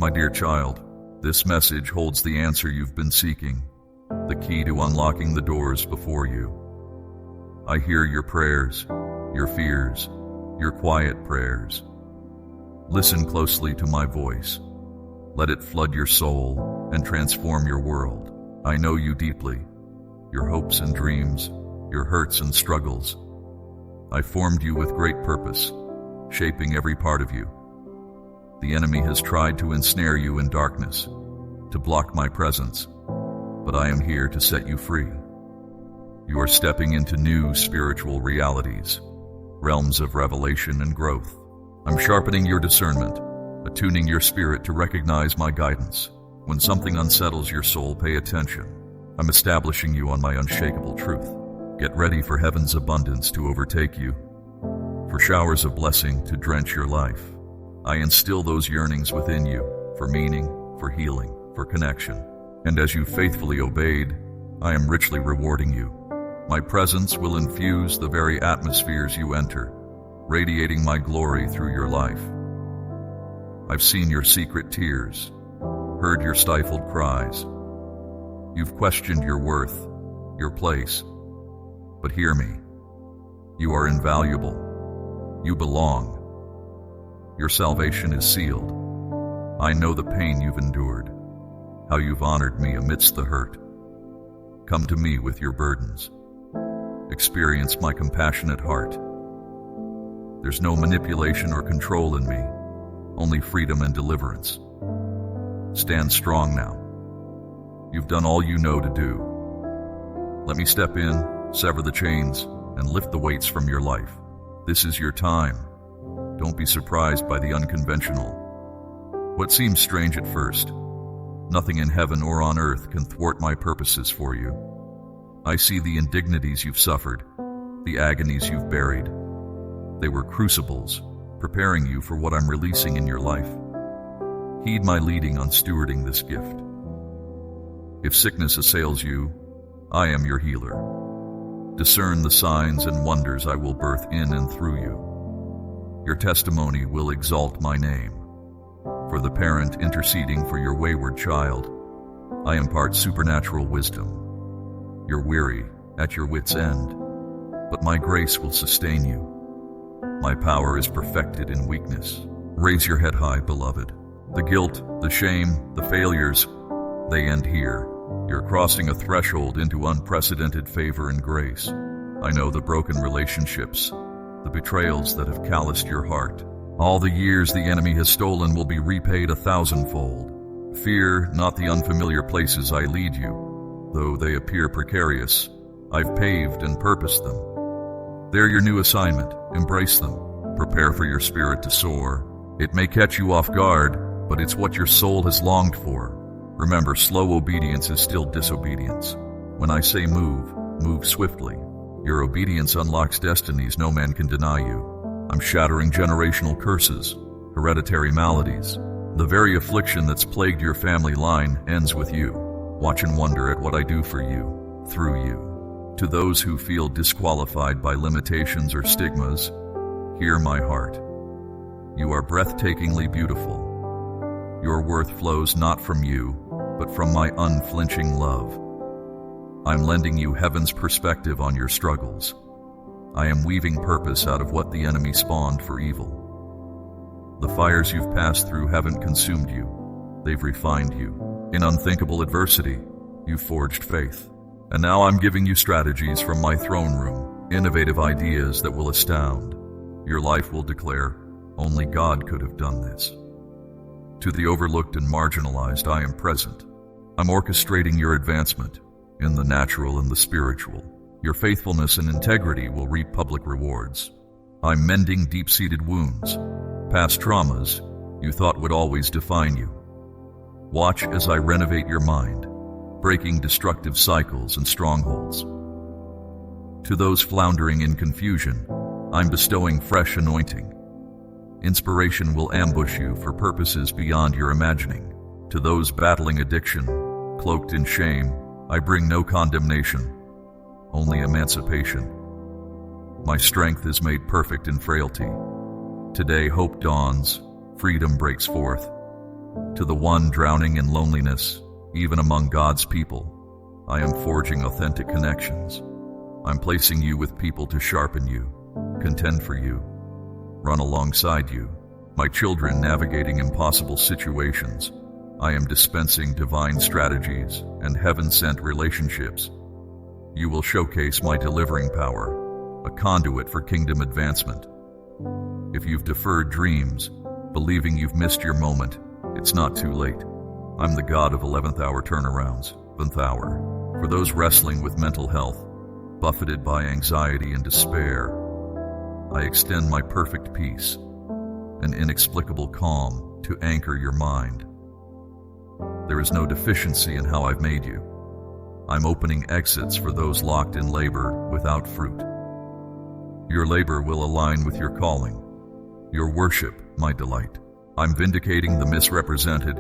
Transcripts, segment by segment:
My dear child, this message holds the answer you've been seeking, the key to unlocking the doors before you. I hear your prayers, your fears, your quiet prayers. Listen closely to my voice. Let it flood your soul and transform your world. I know you deeply, your hopes and dreams, your hurts and struggles. I formed you with great purpose, shaping every part of you. The enemy has tried to ensnare you in darkness, to block my presence, but I am here to set you free. You are stepping into new spiritual realities, realms of revelation and growth. I'm sharpening your discernment, attuning your spirit to recognize my guidance. When something unsettles your soul, pay attention. I'm establishing you on my unshakable truth. Get ready for heaven's abundance to overtake you, for showers of blessing to drench your life. I instill those yearnings within you, for meaning, for healing, for connection. And as you faithfully obeyed, I am richly rewarding you. My presence will infuse the very atmospheres you enter, radiating my glory through your life. I've seen your secret tears, heard your stifled cries. You've questioned your worth, your place. But hear me. You are invaluable. You belong. Your salvation is sealed. I know the pain you've endured, how you've honored me amidst the hurt. Come to me with your burdens. Experience my compassionate heart. There's no manipulation or control in me, only freedom and deliverance. Stand strong now. You've done all you know to do. Let me step in, sever the chains, and lift the weights from your life. This is your time. Don't be surprised by the unconventional. What seems strange at first, nothing in heaven or on earth can thwart my purposes for you. I see the indignities you've suffered, the agonies you've buried. They were crucibles, preparing you for what I'm releasing in your life. Heed my leading on stewarding this gift. If sickness assails you, I am your healer. Discern the signs and wonders I will birth in and through you. Your testimony will exalt my name. For the parent interceding for your wayward child, I impart supernatural wisdom. You're weary, at your wit's end, but my grace will sustain you. My power is perfected in weakness. Raise your head high, beloved. The guilt, the shame, the failures, they end here. You're crossing a threshold into unprecedented favor and grace. I know the broken relationships, the betrayals that have calloused your heart. All the years the enemy has stolen will be repaid 1,000-fold. Fear not the unfamiliar places I lead you. Though they appear precarious, I've paved and purposed them. They're your new assignment. Embrace them. Prepare for your spirit to soar. It may catch you off guard, but it's what your soul has longed for. Remember, slow obedience is still disobedience. When I say move, move swiftly. Your obedience unlocks destinies no man can deny you. I'm shattering generational curses, hereditary maladies. The very affliction that's plagued your family line ends with you. Watch and wonder at what I do for you, through you. To those who feel disqualified by limitations or stigmas, hear my heart. You are breathtakingly beautiful. Your worth flows not from you, but from my unflinching love. I'm lending you heaven's perspective on your struggles. I am weaving purpose out of what the enemy spawned for evil. The fires you've passed through haven't consumed you. They've refined you. In unthinkable adversity, you forged faith. And now I'm giving you strategies from my throne room, innovative ideas that will astound. Your life will declare, only God could have done this. To the overlooked and marginalized, I am present. I'm orchestrating your advancement in the natural and the spiritual. Your faithfulness and integrity will reap public rewards. I'm mending deep-seated wounds, past traumas you thought would always define you. Watch as I renovate your mind, breaking destructive cycles and strongholds. To those floundering in confusion, I'm bestowing fresh anointing. Inspiration will ambush you for purposes beyond your imagining. To those battling addiction, cloaked in shame, I bring no condemnation, only emancipation. My strength is made perfect in frailty. Today hope dawns, freedom breaks forth. To the one drowning in loneliness, even among God's people, I am forging authentic connections. I'm placing you with people to sharpen you, contend for you, run alongside you. My children navigating impossible situations, I am dispensing divine strategies and heaven-sent relationships. You will showcase my delivering power, a conduit for kingdom advancement. If you've deferred dreams, believing you've missed your moment, it's not too late. I'm the God of 11th hour turnarounds, 11th hour. For those wrestling with mental health, buffeted by anxiety and despair, I extend my perfect peace, an inexplicable calm to anchor your mind. There is no deficiency in how I've made you. I'm opening exits for those locked in labor without fruit. Your labor will align with your calling, your worship, my delight. I'm vindicating the misrepresented,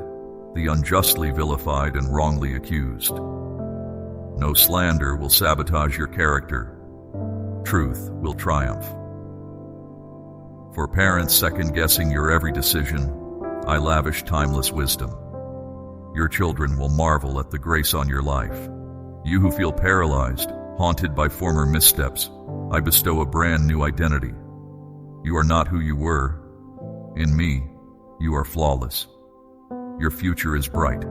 the unjustly vilified and wrongly accused. No slander will sabotage your character. Truth will triumph. For parents second-guessing your every decision, I lavish timeless wisdom. Your children will marvel at the grace on your life. You who feel paralyzed, haunted by former missteps, I bestow a brand new identity. You are not who you were. In me, you are flawless. Your future is bright.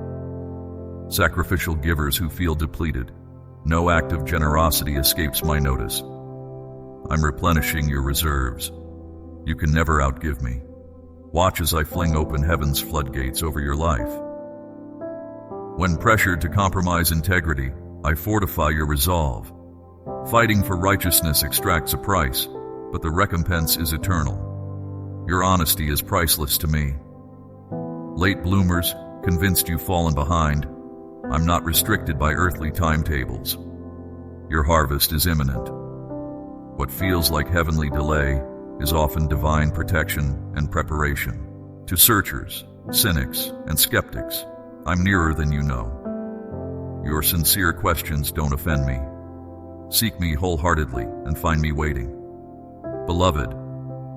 Sacrificial givers who feel depleted, no act of generosity escapes my notice. I'm replenishing your reserves. You can never outgive me. Watch as I fling open heaven's floodgates over your life. When pressured to compromise integrity, I fortify your resolve. Fighting for righteousness extracts a price, but the recompense is eternal. Your honesty is priceless to me. Late bloomers, convinced you've fallen behind, I'm not restricted by earthly timetables. Your harvest is imminent. What feels like heavenly delay is often divine protection and preparation. To searchers, cynics, and skeptics, I'm nearer than you know. Your sincere questions don't offend me. Seek me wholeheartedly and find me waiting. Beloved,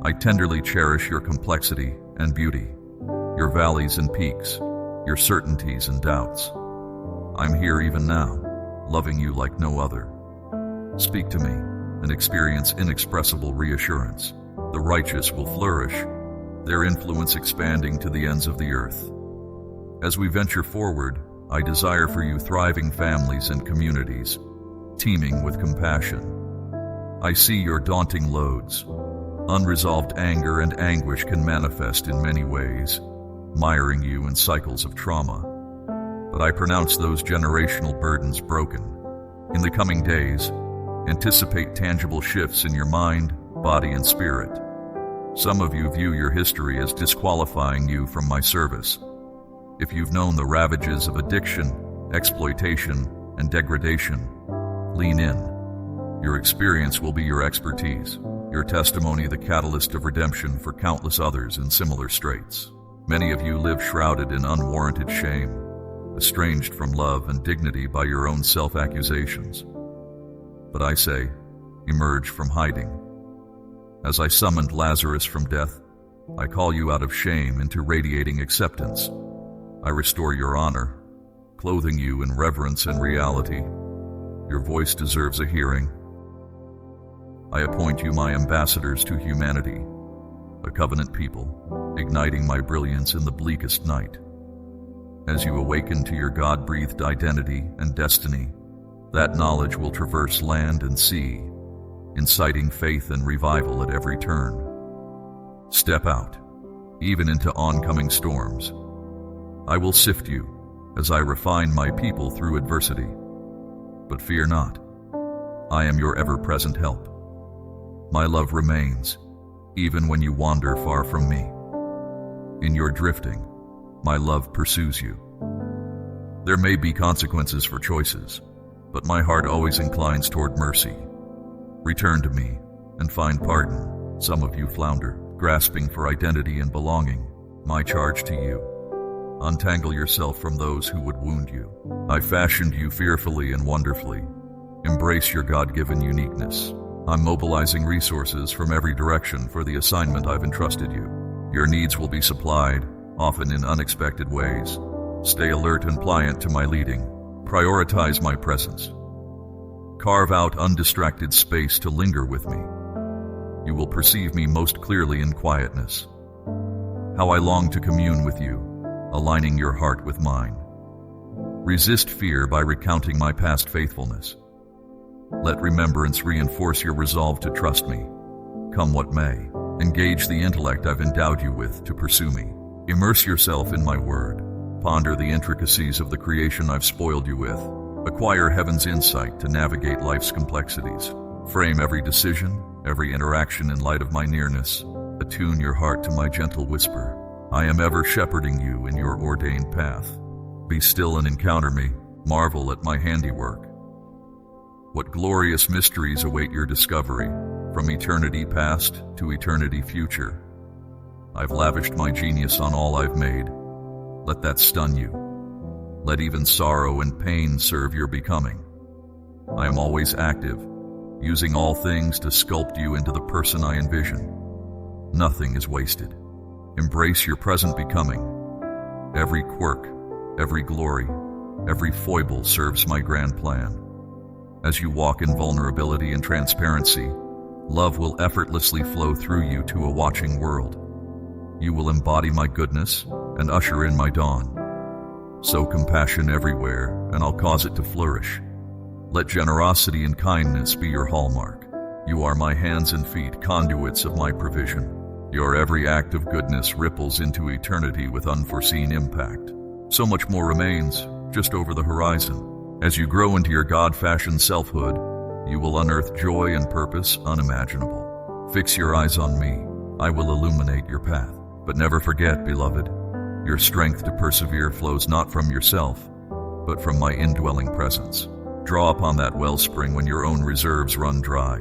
I tenderly cherish your complexity and beauty, your valleys and peaks, your certainties and doubts. I'm here even now, loving you like no other. Speak to me and experience inexpressible reassurance. The righteous will flourish, their influence expanding to the ends of the earth. As we venture forward, I desire for you thriving families and communities, teeming with compassion. I see your daunting loads. Unresolved anger and anguish can manifest in many ways, miring you in cycles of trauma. But I pronounce those generational burdens broken. In the coming days, anticipate tangible shifts in your mind, body, and spirit. Some of you view your history as disqualifying you from my service. If you've known the ravages of addiction, exploitation, and degradation, lean in. Your experience will be your expertise, your testimony the catalyst of redemption for countless others in similar straits. Many of you live shrouded in unwarranted shame, estranged from love and dignity by your own self-accusations. But I say, emerge from hiding. As I summoned Lazarus from death, I call you out of shame into radiating acceptance. I restore your honor, clothing you in reverence and reality. Your voice deserves a hearing. I appoint you my ambassadors to humanity, a covenant people, igniting my brilliance in the bleakest night. As you awaken to your God-breathed identity and destiny, that knowledge will traverse land and sea, inciting faith and revival at every turn. Step out, even into oncoming storms. I will sift you as I refine my people through adversity. But fear not, I am your ever-present help. My love remains, even when you wander far from me. In your drifting, my love pursues you. There may be consequences for choices, but my heart always inclines toward mercy. Return to me and find pardon. Some of you flounder, grasping for identity and belonging. My charge to you: untangle yourself from those who would wound you. I fashioned you fearfully and wonderfully. Embrace your God-given uniqueness. I'm mobilizing resources from every direction for the assignment I've entrusted you. Your needs will be supplied, often in unexpected ways. Stay alert and pliant to my leading. Prioritize my presence. Carve out undistracted space to linger with me. You will perceive me most clearly in quietness. How I long to commune with you, aligning your heart with mine. Resist fear by recounting my past faithfulness. Let remembrance reinforce your resolve to trust me. Come what may, engage the intellect I've endowed you with to pursue me. Immerse yourself in my word. Ponder the intricacies of the creation I've spoiled you with. Acquire heaven's insight to navigate life's complexities. Frame every decision, every interaction in light of my nearness. Attune your heart to my gentle whisper. I am ever shepherding you in your ordained path. Be still and encounter me. Marvel at my handiwork. What glorious mysteries await your discovery, from eternity past to eternity future. I've lavished my genius on all I've made. Let that stun you. Let even sorrow and pain serve your becoming. I am always active, using all things to sculpt you into the person I envision. Nothing is wasted. Embrace your present becoming. Every quirk, every glory, every foible serves my grand plan. As you walk in vulnerability and transparency, love will effortlessly flow through you to a watching world. You will embody my goodness and usher in my dawn. Sow compassion everywhere, and I'll cause it to flourish. Let generosity and kindness be your hallmark. You are my hands and feet, conduits of my provision. Your every act of goodness ripples into eternity with unforeseen impact. So much more remains, just over the horizon. As you grow into your God-fashioned selfhood, you will unearth joy and purpose unimaginable. Fix your eyes on me. I will illuminate your path. But never forget, beloved, your strength to persevere flows not from yourself, but from my indwelling presence. Draw upon that wellspring when your own reserves run dry.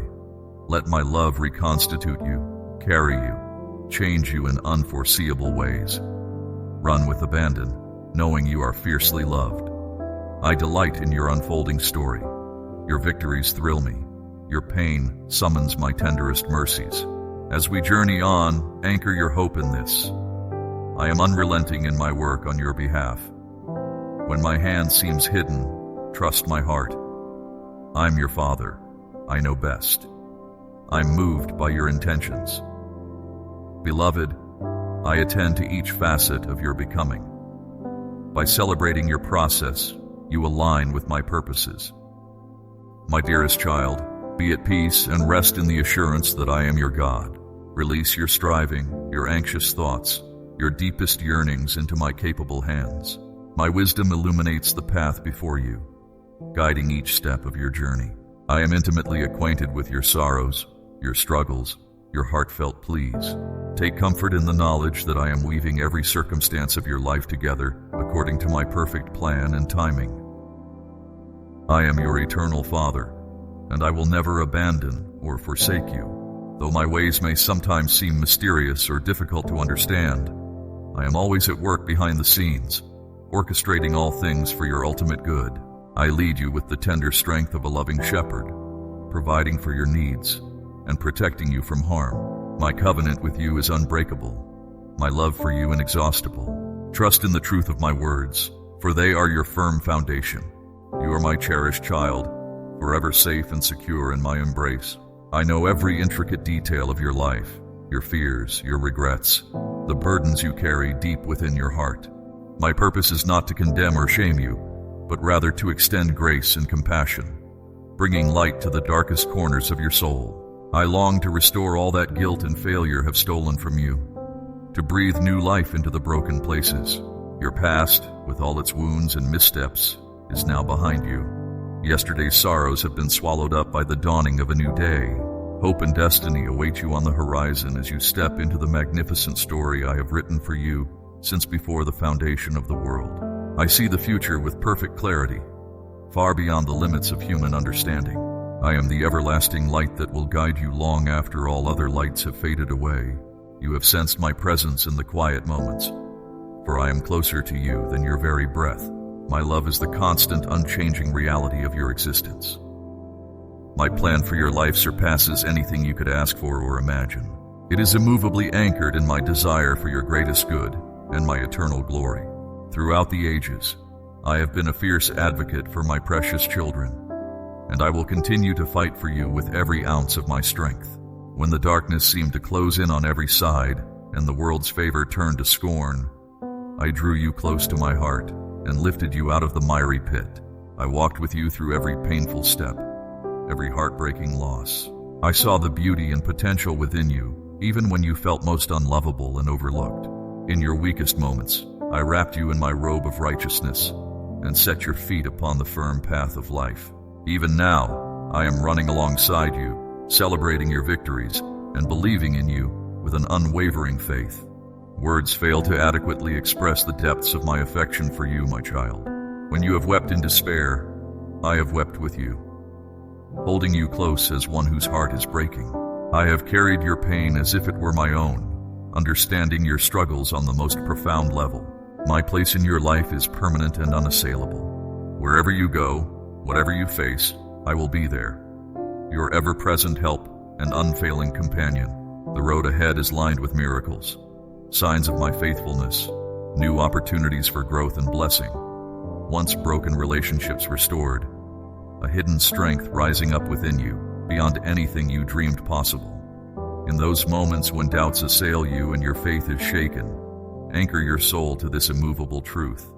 Let my love reconstitute you, carry you, change you in unforeseeable ways. Run with abandon, knowing you are fiercely loved. I delight in your unfolding story. Your victories thrill me. Your pain summons my tenderest mercies. As we journey on, anchor your hope in this. I am unrelenting in my work on your behalf. When my hand seems hidden, trust my heart. I'm your father. I know best. I'm moved by your intentions. Beloved, I attend to each facet of your becoming. By celebrating your process, you align with my purposes. My dearest child, be at peace and rest in the assurance that I am your God. Release your striving, your anxious thoughts, your deepest yearnings into my capable hands. My wisdom illuminates the path before you, guiding each step of your journey. I am intimately acquainted with your sorrows, your struggles, your heartfelt pleas. Take comfort in the knowledge that I am weaving every circumstance of your life together according to my perfect plan and timing. I am your eternal Father, and I will never abandon or forsake you. Though my ways may sometimes seem mysterious or difficult to understand, I am always at work behind the scenes, orchestrating all things for your ultimate good. I lead you with the tender strength of a loving shepherd, providing for your needs and protecting you from harm. My covenant with you is unbreakable, my love for you inexhaustible. Trust in the truth of my words, for they are your firm foundation. You are my cherished child, forever safe and secure in my embrace. I know every intricate detail of your life, your fears, your regrets, the burdens you carry deep within your heart. My purpose is not to condemn or shame you, but rather to extend grace and compassion, bringing light to the darkest corners of your soul. I long to restore all that guilt and failure have stolen from you, to breathe new life into the broken places. Your past, with all its wounds and missteps, is now behind you. Yesterday's sorrows have been swallowed up by the dawning of a new day. Hope and destiny await you on the horizon as you step into the magnificent story I have written for you since before the foundation of the world. I see the future with perfect clarity, far beyond the limits of human understanding. I am the everlasting light that will guide you long after all other lights have faded away. You have sensed my presence in the quiet moments, for I am closer to you than your very breath. My love is the constant, unchanging reality of your existence. My plan for your life surpasses anything you could ask for or imagine. It is immovably anchored in my desire for your greatest good and my eternal glory. Throughout the ages, I have been a fierce advocate for my precious children, and I will continue to fight for you with every ounce of my strength. When the darkness seemed to close in on every side and the world's favor turned to scorn, I drew you close to my heart and lifted you out of the miry pit. I walked with you through every painful step, every heartbreaking loss. I saw the beauty and potential within you, even when you felt most unlovable and overlooked. In your weakest moments, I wrapped you in my robe of righteousness and set your feet upon the firm path of life. Even now, I am running alongside you, celebrating your victories and believing in you with an unwavering faith. Words fail to adequately express the depths of my affection for you, my child. When you have wept in despair, I have wept with you, holding you close as one whose heart is breaking. I have carried your pain as if it were my own, understanding your struggles on the most profound level. My place in your life is permanent and unassailable. Wherever you go, whatever you face, I will be there, your ever-present help and unfailing companion. The road ahead is lined with miracles, signs of my faithfulness, new opportunities for growth and blessing, once broken relationships restored, a hidden strength rising up within you beyond anything you dreamed possible. In those moments when doubts assail you and your faith is shaken, anchor your soul to this immovable truth.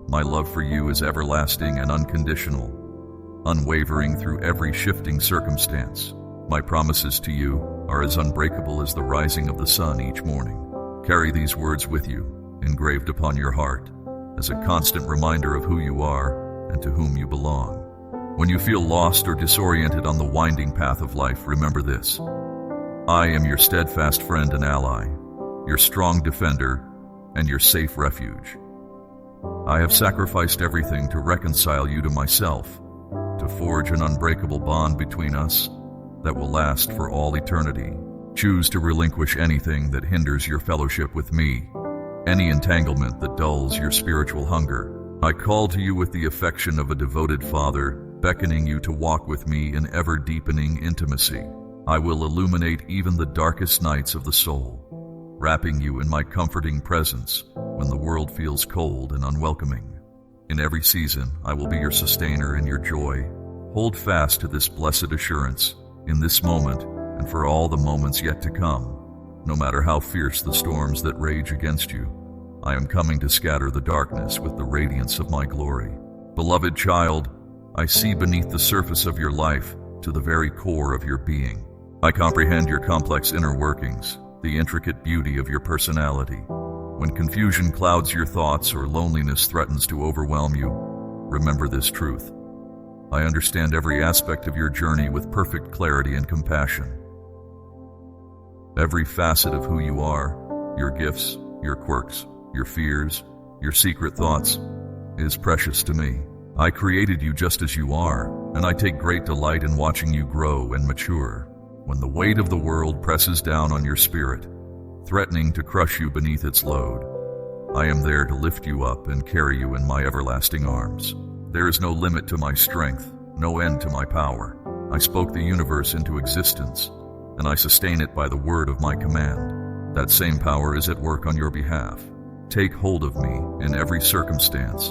My love for you is everlasting and unconditional, unwavering through every shifting circumstance. My promises to you are as unbreakable as the rising of the sun each morning. Carry these words with you, engraved upon your heart, as a constant reminder of who you are and to whom you belong. When you feel lost or disoriented on the winding path of life, remember this: I am your steadfast friend and ally, your strong defender, and your safe refuge. I have sacrificed everything to reconcile you to myself, to forge an unbreakable bond between us that will last for all eternity. Choose to relinquish anything that hinders your fellowship with me, any entanglement that dulls your spiritual hunger. I call to you with the affection of a devoted father, beckoning you to walk with me in ever-deepening intimacy. I will illuminate even the darkest nights of the soul, wrapping you in my comforting presence when the world feels cold and unwelcoming. In every season, I will be your sustainer and your joy. Hold fast to this blessed assurance in this moment and for all the moments yet to come. No matter how fierce the storms that rage against you, I am coming to scatter the darkness with the radiance of my glory. Beloved child, I see beneath the surface of your life to the very core of your being. I comprehend your complex inner workings, the intricate beauty of your personality. When confusion clouds your thoughts or loneliness threatens to overwhelm you, remember this truth: I understand every aspect of your journey with perfect clarity and compassion. Every facet of who you are, your gifts, your quirks, your fears, your secret thoughts, is precious to me. I created you just as you are, and I take great delight in watching you grow and mature. When the weight of the world presses down on your spirit, threatening to crush you beneath its load, I am there to lift you up and carry you in my everlasting arms. There is no limit to my strength, no end to my power. I spoke the universe into existence, and I sustain it by the word of my command. That same power is at work on your behalf. Take hold of me in every circumstance,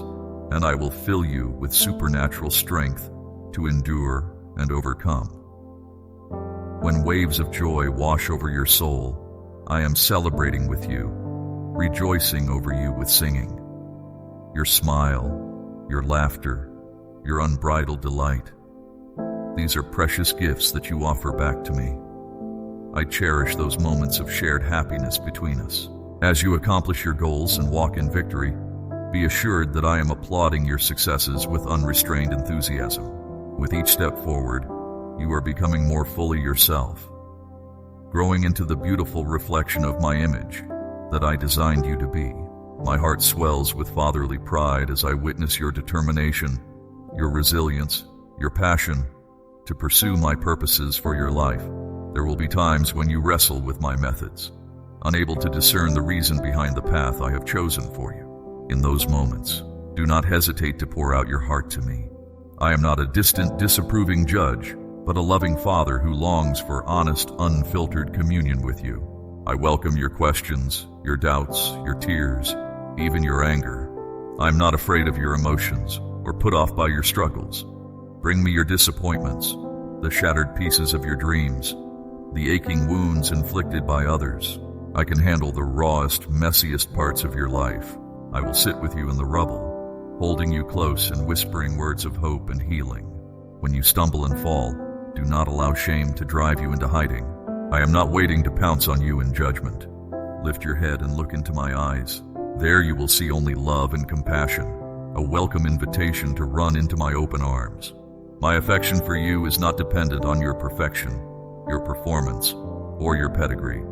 and I will fill you with supernatural strength to endure and overcome. When waves of joy wash over your soul, I am celebrating with you, rejoicing over you with singing. Your smile, your laughter, your unbridled delight, these are precious gifts that you offer back to me. I cherish those moments of shared happiness between us. As you accomplish your goals and walk in victory, be assured that I am applauding your successes with unrestrained enthusiasm. With each step forward, you are becoming more fully yourself, growing into the beautiful reflection of my image that I designed you to be. My heart swells with fatherly pride as I witness your determination, your resilience, your passion to pursue my purposes for your life. There will be times when you wrestle with my methods, unable to discern the reason behind the path I have chosen for you. In those moments, do not hesitate to pour out your heart to me. I am not a distant, disapproving judge, but a loving father who longs for honest, unfiltered communion with you. I welcome your questions, your doubts, your tears, even your anger. I'm not afraid of your emotions or put off by your struggles. Bring me your disappointments, the shattered pieces of your dreams, the aching wounds inflicted by others. I can handle the rawest, messiest parts of your life. I will sit with you in the rubble, holding you close and whispering words of hope and healing. When you stumble and fall, do not allow shame to drive you into hiding. I am not waiting to pounce on you in judgment. Lift your head and look into my eyes. There you will see only love and compassion, a welcome invitation to run into my open arms. My affection for you is not dependent on your perfection, your performance, or your pedigree.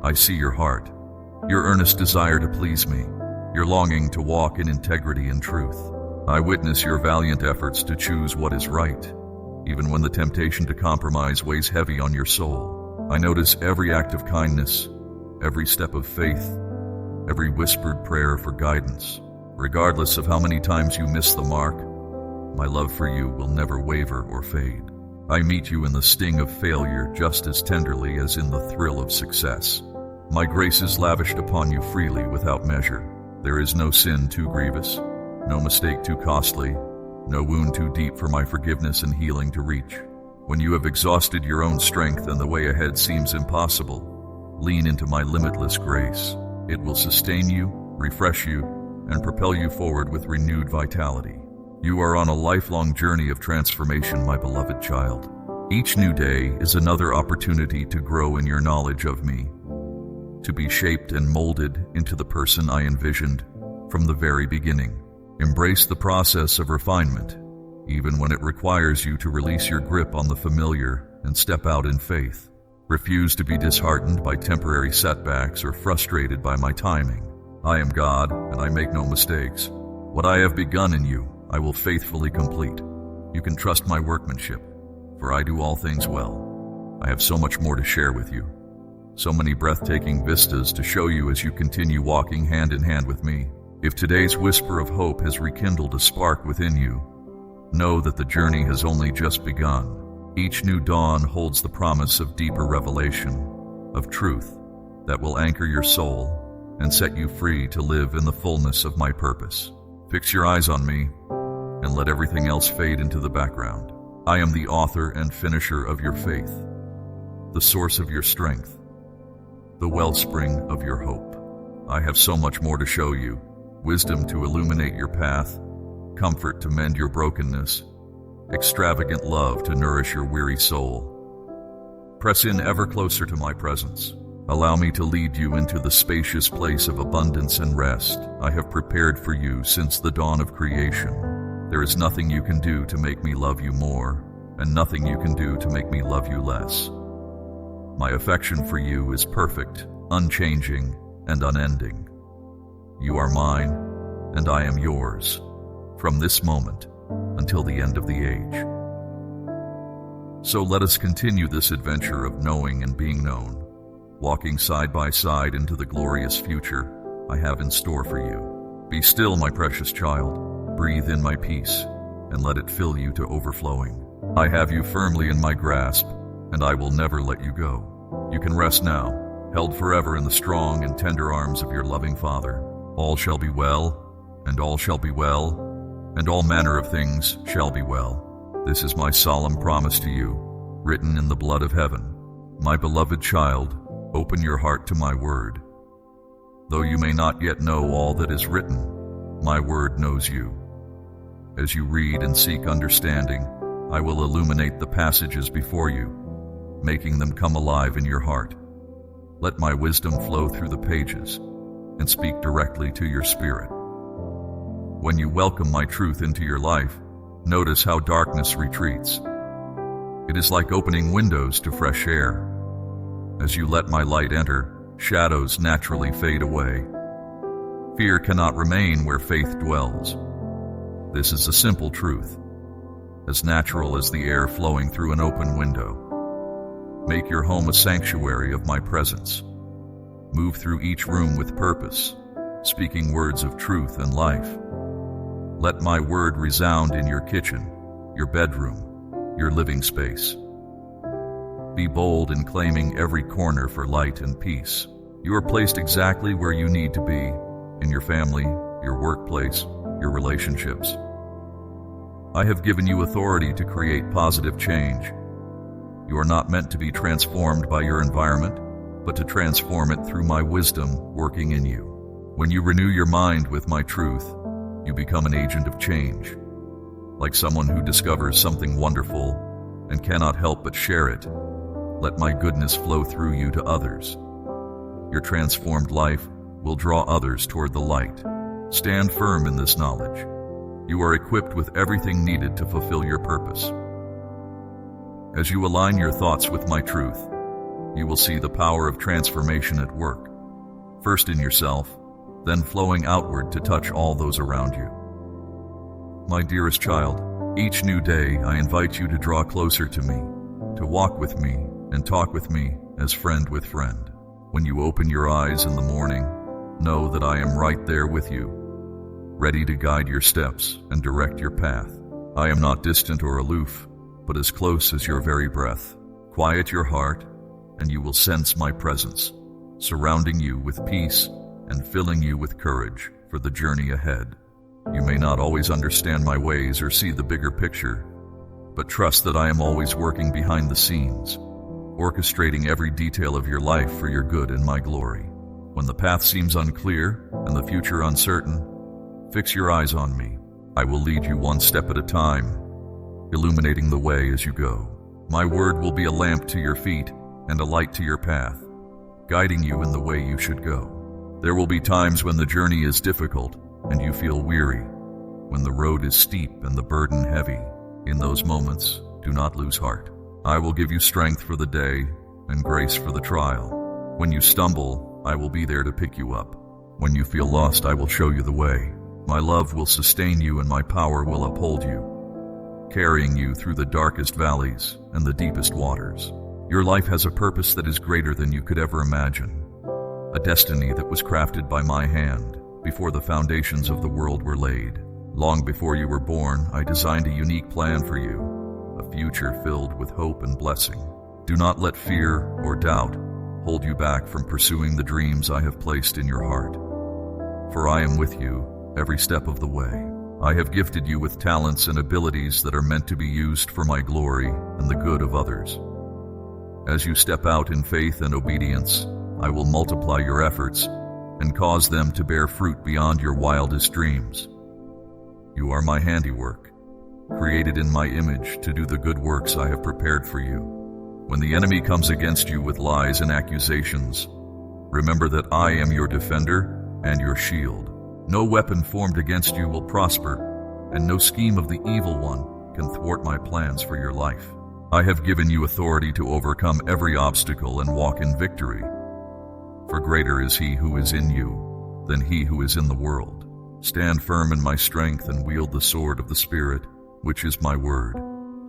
I see your heart, your earnest desire to please me, your longing to walk in integrity and truth. I witness your valiant efforts to choose what is right, even when the temptation to compromise weighs heavy on your soul. I notice every act of kindness, every step of faith, every whispered prayer for guidance. Regardless of how many times you miss the mark, my love for you will never waver or fade. I meet you in the sting of failure just as tenderly as in the thrill of success. My grace is lavished upon you freely without measure. There is no sin too grievous, no mistake too costly, no wound too deep for my forgiveness and healing to reach. When you have exhausted your own strength and the way ahead seems impossible, lean into my limitless grace. It will sustain you, refresh you, and propel you forward with renewed vitality. You are on a lifelong journey of transformation, my beloved child. Each new day is another opportunity to grow in your knowledge of me, to be shaped and molded into the person I envisioned from the very beginning. Embrace the process of refinement, even when it requires you to release your grip on the familiar and step out in faith. Refuse to be disheartened by temporary setbacks or frustrated by my timing. I am God, and I make no mistakes. What I have begun in you, I will faithfully complete. You can trust my workmanship, for I do all things well. I have so much more to share with you, so many breathtaking vistas to show you as you continue walking hand in hand with me. If today's whisper of hope has rekindled a spark within you, know that the journey has only just begun. Each new dawn holds the promise of deeper revelation, of truth that will anchor your soul and set you free to live in the fullness of my purpose. Fix your eyes on me and let everything else fade into the background. I am the author and finisher of your faith, the source of your strength, the wellspring of your hope. I have so much more to show you, wisdom to illuminate your path, comfort to mend your brokenness, extravagant love to nourish your weary soul. Press in ever closer to my presence. Allow me to lead you into the spacious place of abundance and rest I have prepared for you since the dawn of creation. There is nothing you can do to make me love you more, and nothing you can do to make me love you less. My affection for you is perfect, unchanging, and unending. You are mine, and I am yours, from this moment until the end of the age. So let us continue this adventure of knowing and being known, walking side by side into the glorious future I have in store for you. Be still, my precious child. Breathe in my peace, and let it fill you to overflowing. I have you firmly in my grasp, and I will never let you go. You can rest now, held forever in the strong and tender arms of your loving Father. All shall be well, and all shall be well, and all manner of things shall be well. This is my solemn promise to you, written in the blood of heaven. My beloved child, open your heart to my word. Though you may not yet know all that is written, my word knows you. As you read and seek understanding, I will illuminate the passages before you, making them come alive in your heart. Let my wisdom flow through the pages and speak directly to your spirit. When you welcome my truth into your life, notice how darkness retreats. It is like opening windows to fresh air. As you let my light enter, shadows naturally fade away. Fear cannot remain where faith dwells. This is a simple truth, as natural as the air flowing through an open window. Make your home a sanctuary of my presence. Move through each room with purpose, speaking words of truth and life. Let my word resound in your kitchen, your bedroom, your living space. Be bold in claiming every corner for light and peace. You are placed exactly where you need to be, in your family, your workplace, your relationships. I have given you authority to create positive change. You are not meant to be transformed by your environment, but to transform it through my wisdom working in you. When you renew your mind with my truth, you become an agent of change, like someone who discovers something wonderful and cannot help but share it. Let my goodness flow through you to others. Your transformed life will draw others toward the light. Stand firm in this knowledge. You are equipped with everything needed to fulfill your purpose. As you align your thoughts with my truth, you will see the power of transformation at work, first in yourself, then flowing outward to touch all those around you. My dearest child, each new day I invite you to draw closer to me, to walk with me and talk with me as friend with friend. When you open your eyes in the morning, know that I am right there with you, ready to guide your steps and direct your path. I am not distant or aloof, but as close as your very breath. Quiet your heart, and you will sense my presence, surrounding you with peace and filling you with courage for the journey ahead. You may not always understand my ways or see the bigger picture, but trust that I am always working behind the scenes, orchestrating every detail of your life for your good and my glory. When the path seems unclear and the future uncertain, fix your eyes on me. I will lead you one step at a time, illuminating the way as you go. My word will be a lamp to your feet and a light to your path, guiding you in the way you should go. There will be times when the journey is difficult and you feel weary, when the road is steep and the burden heavy. In those moments, do not lose heart. I will give you strength for the day and grace for the trial. When you stumble, I will be there to pick you up. When you feel lost, I will show you the way. My love will sustain you and my power will uphold you, carrying you through the darkest valleys and the deepest waters. Your life has a purpose that is greater than you could ever imagine, a destiny that was crafted by my hand before the foundations of the world were laid. Long before you were born, I designed a unique plan for you, a future filled with hope and blessing. Do not let fear or doubt hold you back from pursuing the dreams I have placed in your heart. For I am with you every step of the way. I have gifted you with talents and abilities that are meant to be used for my glory and the good of others. As you step out in faith and obedience, I will multiply your efforts and cause them to bear fruit beyond your wildest dreams. You are my handiwork, created in my image to do the good works I have prepared for you. When the enemy comes against you with lies and accusations, remember that I am your defender and your shield. No weapon formed against you will prosper, and no scheme of the evil one can thwart my plans for your life. I have given you authority to overcome every obstacle and walk in victory. For greater is he who is in you than he who is in the world. Stand firm in my strength and wield the sword of the Spirit, which is my word.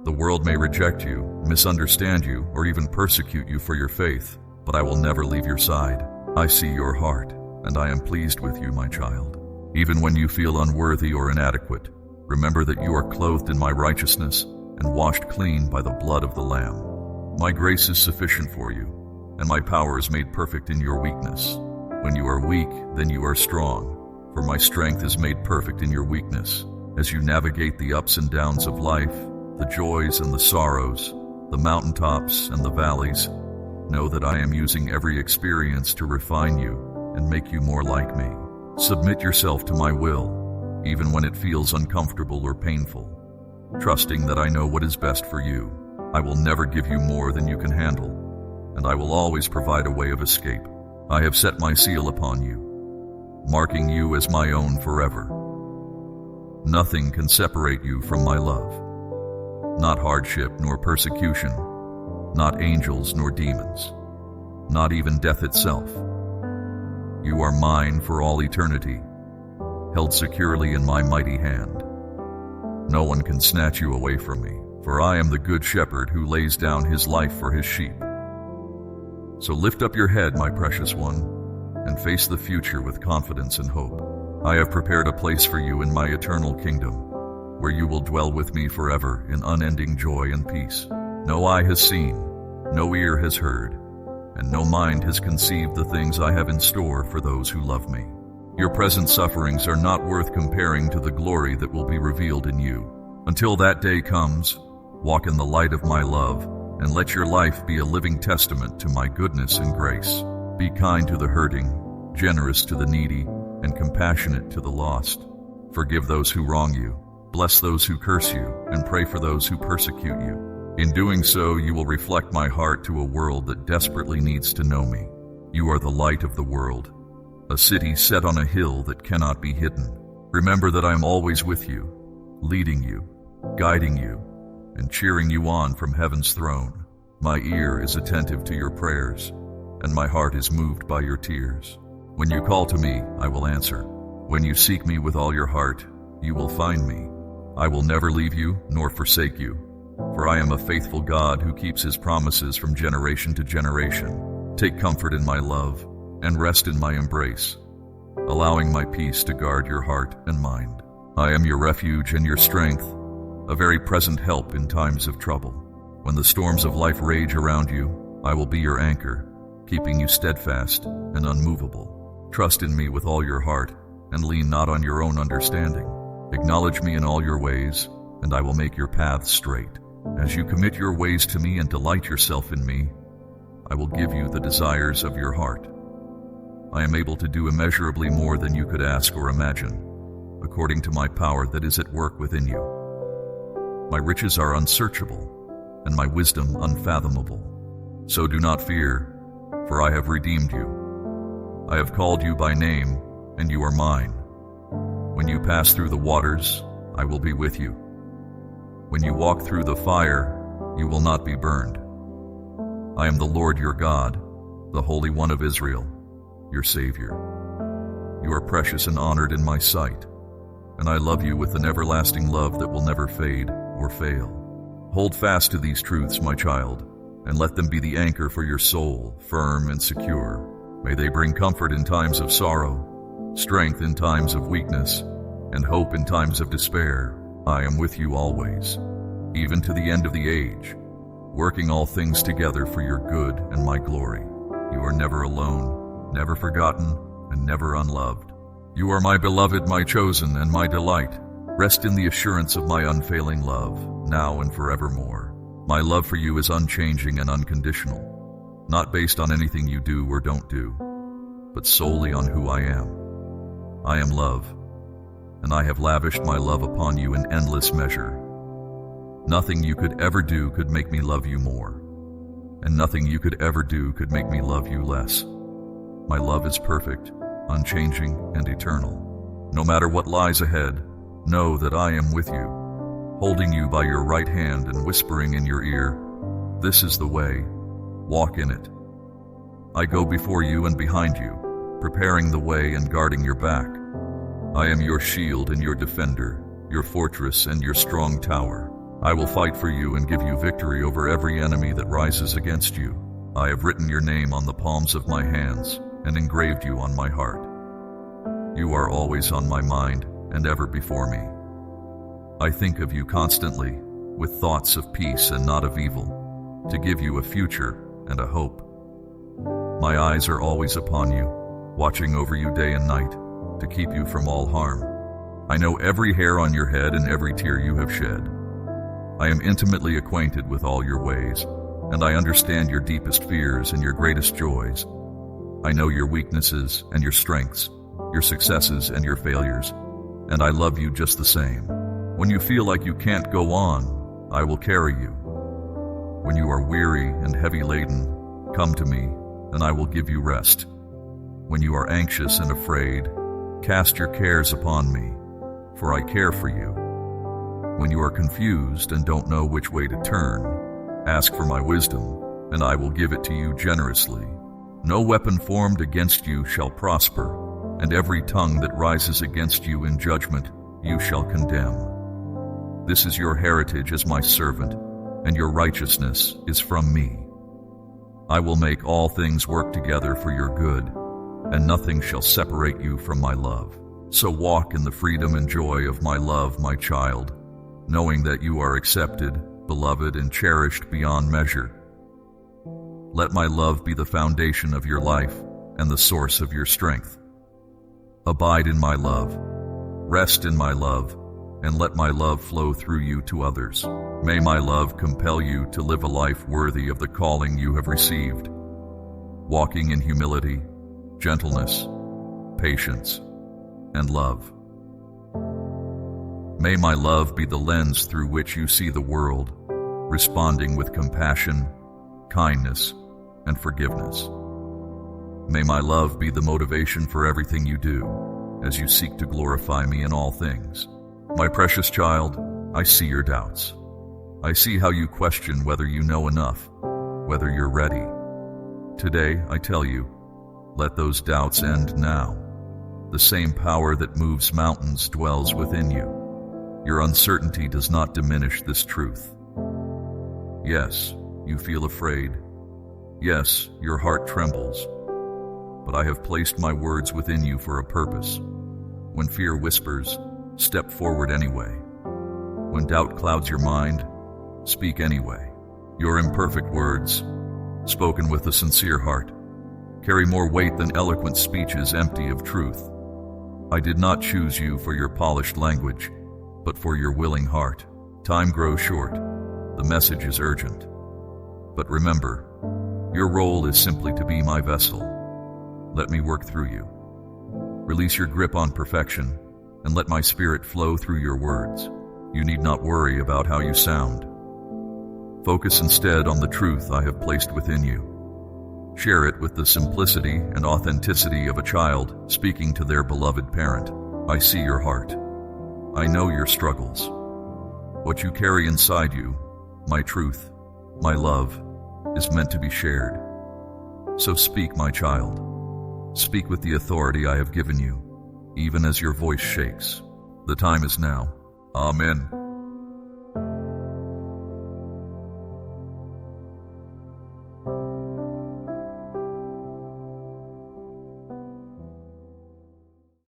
The world may reject you, misunderstand you, or even persecute you for your faith, but I will never leave your side. I see your heart, and I am pleased with you, my child. Even when you feel unworthy or inadequate, remember that you are clothed in my righteousness and washed clean by the blood of the Lamb. My grace is sufficient for you, and my power is made perfect in your weakness. When you are weak, then you are strong, for my strength is made perfect in your weakness. As you navigate the ups and downs of life, the joys and the sorrows, the mountaintops and the valleys, know that I am using every experience to refine you and make you more like me. Submit yourself to my will, even when it feels uncomfortable or painful, trusting that I know what is best for you. I will never give you more than you can handle, and I will always provide a way of escape. I have set my seal upon you, marking you as my own forever. Nothing can separate you from my love. Not hardship nor persecution, not angels nor demons, not even death itself. You are mine for all eternity, held securely in my mighty hand. No one can snatch you away from me, for I am the good shepherd who lays down his life for his sheep. So lift up your head, my precious one, and face the future with confidence and hope. I have prepared a place for you in my eternal kingdom, where you will dwell with me forever in unending joy and peace. No eye has seen, no ear has heard, and no mind has conceived the things I have in store for those who love me. Your present sufferings are not worth comparing to the glory that will be revealed in you. Until that day comes, walk in the light of my love, and let your life be a living testament to my goodness and grace. Be kind to the hurting, generous to the needy, and compassionate to the lost. Forgive those who wrong you, bless those who curse you, and pray for those who persecute you. In doing so, you will reflect my heart to a world that desperately needs to know me. You are the light of the world, a city set on a hill that cannot be hidden. Remember that I am always with you, leading you, guiding you, and cheering you on from heaven's throne. My ear is attentive to your prayers, and my heart is moved by your tears. When you call to me, I will answer. When you seek me with all your heart, you will find me. I will never leave you nor forsake you, for I am a faithful God who keeps his promises from generation to generation. Take comfort in my love and rest in my embrace, allowing my peace to guard your heart and mind. I am your refuge and your strength, a very present help in times of trouble. When the storms of life rage around you, I will be your anchor, keeping you steadfast and unmovable. Trust in me with all your heart, and lean not on your own understanding. Acknowledge me in all your ways, and I will make your paths straight. As you commit your ways to me and delight yourself in me, I will give you the desires of your heart. I am able to do immeasurably more than you could ask or imagine, according to my power that is at work within you. My riches are unsearchable, and my wisdom unfathomable. So do not fear, for I have redeemed you. I have called you by name, and you are mine. When you pass through the waters, I will be with you. When you walk through the fire, you will not be burned. I am the Lord your God, the Holy One of Israel, your Savior. You are precious and honored in my sight, and I love you with an everlasting love that will never fade or fail. Hold fast to these truths, my child, and let them be the anchor for your soul, firm and secure. May they bring comfort in times of sorrow, strength in times of weakness, and hope in times of despair. I am with you always, even to the end of the age, working all things together for your good and my glory. You are never alone, never forgotten, and never unloved. You are my beloved, my chosen, and my delight. Rest in the assurance of my unfailing love, now and forevermore. My love for you is unchanging and unconditional, not based on anything you do or don't do, but solely on who I am. I am love, and I have lavished my love upon you in endless measure. Nothing you could ever do could make me love you more, and nothing you could ever do could make me love you less. My love is perfect, unchanging, and eternal. No matter what lies ahead, know that I am with you, holding you by your right hand and whispering in your ear, "This is the way, walk in it." I go before you and behind you, preparing the way and guarding your back. I am your shield and your defender, your fortress and your strong tower. I will fight for you and give you victory over every enemy that rises against you. I have written your name on the palms of my hands and engraved you on my heart. You are always on my mind and ever before me. I think of you constantly, with thoughts of peace and not of evil, to give you a future and a hope. My eyes are always upon you, watching over you day and night, to keep you from all harm. I know every hair on your head and every tear you have shed. I am intimately acquainted with all your ways, and I understand your deepest fears and your greatest joys. I know your weaknesses and your strengths, your successes and your failures, and I love you just the same. When you feel like you can't go on, I will carry you. When you are weary and heavy laden, come to me, and I will give you rest. When you are anxious and afraid, cast your cares upon me, for I care for you. When you are confused and don't know which way to turn, ask for my wisdom, and I will give it to you generously. No weapon formed against you shall prosper, and every tongue that rises against you in judgment you shall condemn. This is your heritage as my servant, and your righteousness is from me. I will make all things work together for your good, and nothing shall separate you from my love. So walk in the freedom and joy of my love, my child, knowing that you are accepted, beloved, and cherished beyond measure. Let my love be the foundation of your life and the source of your strength. Abide in my love, rest in my love, and let my love flow through you to others. May my love compel you to live a life worthy of the calling you have received, walking in humility, gentleness, patience, and love. May my love be the lens through which you see the world, responding with compassion, kindness, and forgiveness. May my love be the motivation for everything you do, as you seek to glorify me in all things. My precious child, I see your doubts. I see how you question whether you know enough, whether you're ready. Today, I tell you, let those doubts end now. The same power that moves mountains dwells within you. Your uncertainty does not diminish this truth. Yes, you feel afraid. Yes, your heart trembles. But I have placed my words within you for a purpose. When fear whispers, step forward anyway. When doubt clouds your mind, speak anyway. Your imperfect words, spoken with a sincere heart, carry more weight than eloquent speeches empty of truth. I did not choose you for your polished language, but for your willing heart. Time grows short. The message is urgent. But remember, your role is simply to be my vessel. Let me work through you. Release your grip on perfection, and let my spirit flow through your words. You need not worry about how you sound. Focus instead on the truth I have placed within you. Share it with the simplicity and authenticity of a child speaking to their beloved parent. I see your heart. I know your struggles. What you carry inside you, my truth, my love, is meant to be shared. So speak, my child. Speak with the authority I have given you, even as your voice shakes. The time is now. Amen.